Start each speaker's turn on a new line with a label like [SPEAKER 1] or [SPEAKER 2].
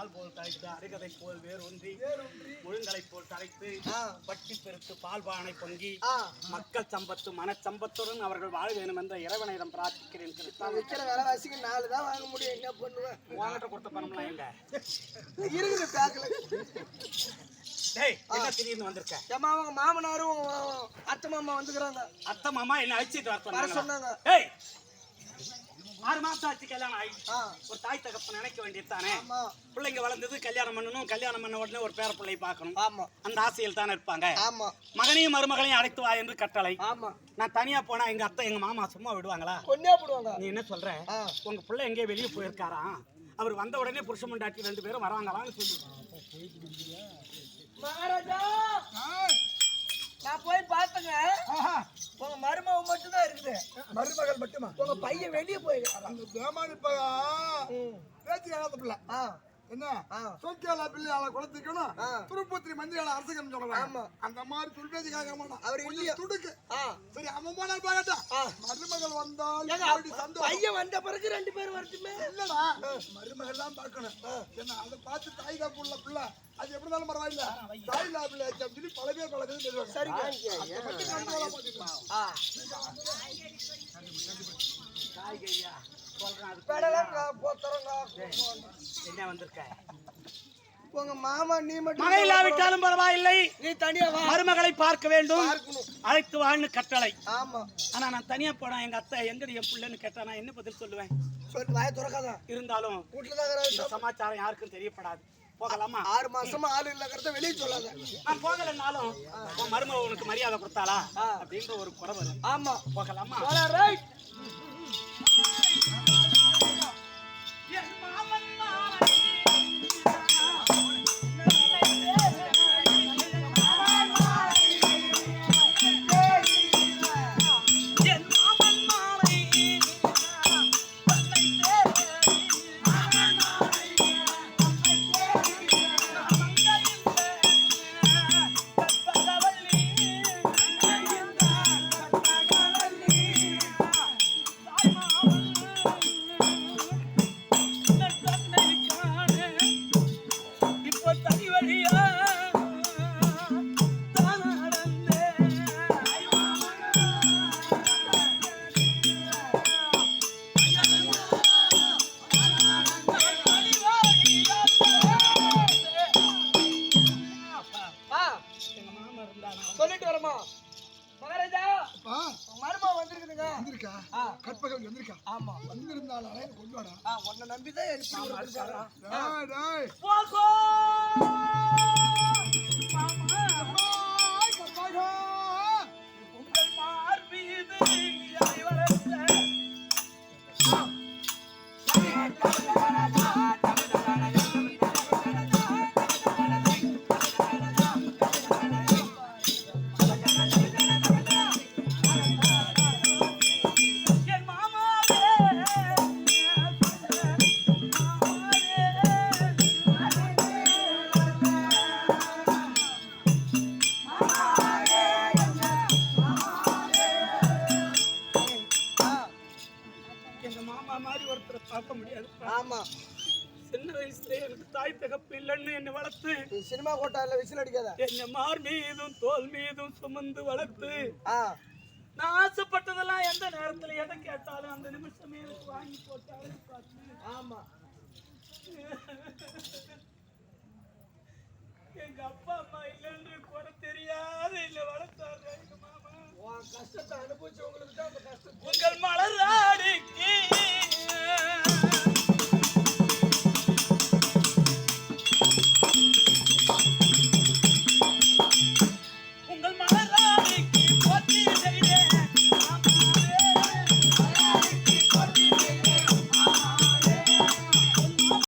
[SPEAKER 1] பால் போல் தழைத்து அருகதை போல் வேரூன்றி முழுங்கலை போல் தழைத்து பட்டி பெருத்து பால் பானை பொங்கி மக்கள் சம்பத்து மனச்சம்பத்துடன் அவர்கள் வாழ வேண்டும் என்ற இறைவனிடம் பிரார்த்திக்கிறேன்.
[SPEAKER 2] விற்கிற விலைவாசிக்கு 4 தான் வாங்க முடியும். என்ன பண்ணுவேன்?
[SPEAKER 1] உங்ககிட்ட கொடுத்த பணம்லாம் எங்க
[SPEAKER 2] இருக்குது பேக்ல?
[SPEAKER 1] என்ன திடீர்னு வந்திருக்க?
[SPEAKER 2] ஏமா அவங்க மாமனாரும் அத்தை மாமா வந்துக்கிறாங்க.
[SPEAKER 1] அத்தை மாமா என்ன அழைச்சிட்டு
[SPEAKER 2] வர சொன்னாங்க.
[SPEAKER 1] 6 மாசம் ஆச்சு கல்யாணம் ஆகி. ஒரு தாய் தகப்ப நினைக்க வேண்டியது தானே. பிள்ளைங்க வளர்ந்தது கல்யாணம் பண்ணணும். கல்யாணம் பண்ண உடனே ஒரு பேர பிள்ளை பார்க்கணும். அந்த ஆசையில் தானே இருப்பாங்க. மகனையும் மருமகளையும் அழைத்து வா என்று கட்டளை. நான் தனியா போனா எங்க அத்தை எங்க மாமா சும்மா விடுவாங்களா?
[SPEAKER 2] கொன்னே போடுவாங்க.
[SPEAKER 1] நீ என்ன சொல்ற? உங்க பிள்ளை எங்கேயோ வெளியே போயிருக்காரா? அவர் வந்த உடனே புருஷன் பொண்டாட்டி 2 பேரும் வராங்களான்னு சொல்லு.
[SPEAKER 2] மகாராஜா நான் போய் பார்த்தங்க. உங்க மருமக மட்டும் தான் இருக்குது.
[SPEAKER 3] மருமகள் மட்டுமா?
[SPEAKER 2] உங்க பையன் வெளியே போயிருக்காரு.
[SPEAKER 3] அந்த தேமானி பேச்சு காலத்து பிள்ளை என்ன சோக்கியாலா பிள்ளையால குளத்திக்கணும் திருப்பத்திரி மந்திரியால அரசகம் சொல்றாங்க. அந்த மாதிரி சொல்பேச்சு கேட்க மாட்டான். அவர் இல்லையா துடுக்கு. சரி அவன் போனால் பாக்கட்டும். மருமகள் வந்தால்
[SPEAKER 2] பையன் வந்த பிறகு 2 பேரும் வரட்டுமே.
[SPEAKER 3] இல்லடா மருமகள் தான் பார்க்கணும். என்ன அதை பார்த்து தாய் காப்பு உள்ள பிள்ளை அது எப்படி இருந்தாலும் பரவாயில்ல. தாய் லாபில் சொல்லி பல பேர் பழகுது தெரியும்.
[SPEAKER 2] சரிங்க
[SPEAKER 1] காய்கறியா என்ன வந்திருக்க?
[SPEAKER 2] உங்க மாமா நீ மட்டும்
[SPEAKER 1] மகையில்லாவிட்டாலும் பரவாயில்லை.
[SPEAKER 2] நீ தனியா வா.
[SPEAKER 1] மருமகளை பார்க்க வேண்டும். அழைத்து வான்னு கட்டளை.
[SPEAKER 2] ஆமா.
[SPEAKER 1] ஆனா நான் தனியா போனா எங்க அத்தை எங்கடி என் பிள்ளைன்னு கேட்டா நான் என்ன பதில் சொல்லுவேன்?
[SPEAKER 2] சொல்லு வாயை திறக்காத.
[SPEAKER 1] இருந்தாலும் வீட்டுல சமாச்சாரம் யாருக்கும் தெரியப்படாது. போகலாமா?
[SPEAKER 2] 6 மாசமா ஆளு இல்லங்கறத வெளிய சொல்லாத.
[SPEAKER 1] நான் போகலனாலும் உன் மருமக உனக்கு மரியாதை கொடுத்தாளா அப்படின்ற ஒரு குறை வரும்.
[SPEAKER 2] ஆமா
[SPEAKER 1] போகலாமா?
[SPEAKER 2] போல ரைட். சொல்லிட்டு வரமா மகாராஜா? மருமக வந்திருக்குதுங்க.
[SPEAKER 3] வந்திருக்கா? கற்பகம் வந்திருக்கா?
[SPEAKER 2] ஆமா
[SPEAKER 3] வந்திருந்தால கொண்டு வாடா.
[SPEAKER 2] உன்னை நம்பிதான் எடுத்து
[SPEAKER 1] போகோ உங்கள் மார்பீது பார்க்க முடியாது.
[SPEAKER 2] ஆமா
[SPEAKER 1] சின்ன வயசுல எனக்கு தாய் தகப்பு இல்லைன்னு என்னை வளர்த்து
[SPEAKER 2] சினிமா கோட்டால விசில் அடிக்காத
[SPEAKER 1] என்னை மார் மீதும் தோல் மீதும் சுமந்து வளர்த்து நான் ஆசைப்பட்டதெல்லாம் எந்த நேரத்துல எதை கேட்டாலும் அந்த நிமிஷமே எனக்கு வாங்கி போட்டாலும்.
[SPEAKER 2] ஆமா
[SPEAKER 1] எங்க அப்பா அம்மா இல்லைன்னு கூட தெரியாத என்ன வளர்த்தாரு எங்க மாமா.
[SPEAKER 2] கஷ்டத்தை அனுபவிச்சவங்களுக்கு தான் அந்த கஷ்டம்.
[SPEAKER 1] உங்கள் மலராடிக்கு